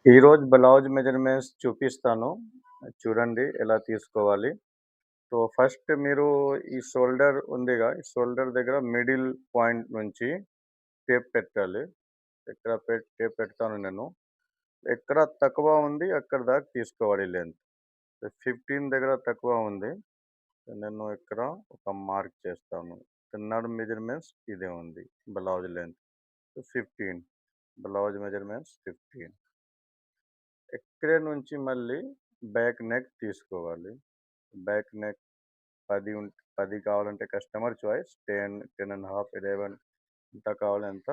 ఈరోజు blouse measurements చూపిస్తాను. చూడండి ఎలా తీసుకోవాలి. సో, ఫస్ట్ మీరు ఈ షోల్డర్ ఉందిగా, ఈ షోల్డర్ దగ్గర మిడిల్ పాయింట్ నుంచి టేప్ పెట్టాలి. ఎక్కడ టేప్ పెడతాను నేను. ఎక్కడ తక్కువ ఉంది అక్కడ దాకా తీసుకోవాలి లెంత్. 15 దగ్గర తక్కువ ఉంది. నేను ఇక్కడ ఒక మార్క్ చేస్తాను. నడుం మెజర్‌మెంట్స్ ఇదే ఉంది. Blouse length 15. Blouse measurements 15. ఇక్కడి నుంచి మళ్ళీ బ్యాక్ నెక్ తీసుకోవాలి. బ్యాక్ నెక్ 10 కావాలంటే కస్టమర్ చాయిస్. 10, 10 ½ 11 ఎంత కావాలో అంత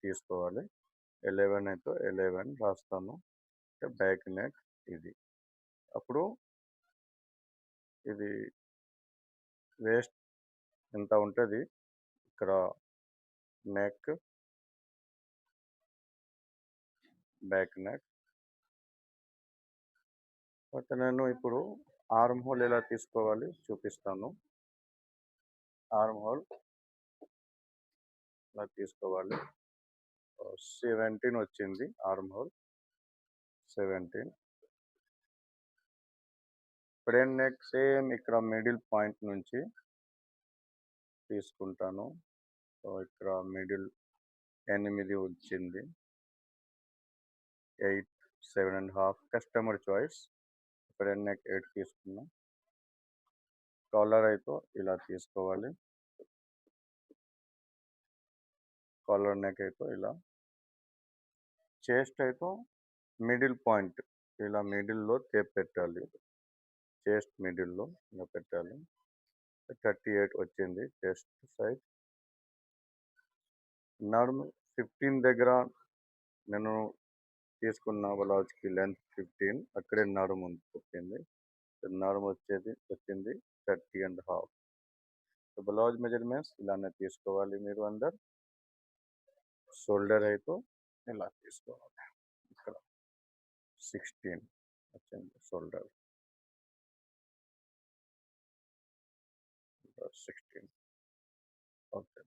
తీసుకోవాలి. 11 అయితే 11 రాస్తాను. బ్యాక్ నెక్ ఇది. అప్పుడు ఇది వేస్ట్ ఎంత ఉంటది. ఇక్కడ నెక్, బ్యాక్ నెక్. అయితే నేను ఇప్పుడు ఆర్మ్ హోల్ ఎలా తీసుకోవాలి చూపిస్తాను. ఆర్మ్ హోల్ ఇలా తీసుకోవాలి. 17 వచ్చింది arm whole. 17. Front neck same ఇక్కడ మిడిల్ పాయింట్ నుంచి తీసుకుంటాను. సో, ఇక్కడ మిడిల్ 8 వచ్చింది. 8, 7 ½ కస్టమర్ చాయిస్. ఫ్రంట్ నెక్ 8 తీసుకున్నాం. కాలర్ అయితే ఇలా తీసుకోవాలి. కాలర్ నెక్ అయితే ఇలా. చెస్ట్ అయితే మిడిల్ పాయింట్ ఇలా మిడిల్‌లో టేప్ పెట్టాలి. చెస్ట్ మిడిల్‌లో ఇలా పెట్టాలి. 38 వచ్చింది చెస్ట్ సైజ్. నడుము 15 దగ్గర నేను తీసుకున్న బ్లౌజ్‌కి లెంత్ 15. అక్కడే నడుము వచ్చింది. నడుము వచ్చింది 30 ½ బ్లౌజ్ మెజర్‌మెంట్స్ ఇలానే తీసుకోవాలి మీరు అందరు. షోల్డర్ అయితే ఇలా తీసుకోవాలి. ఇక్కడ 16 వచ్చింది షోల్డర్. 16 ఓకే.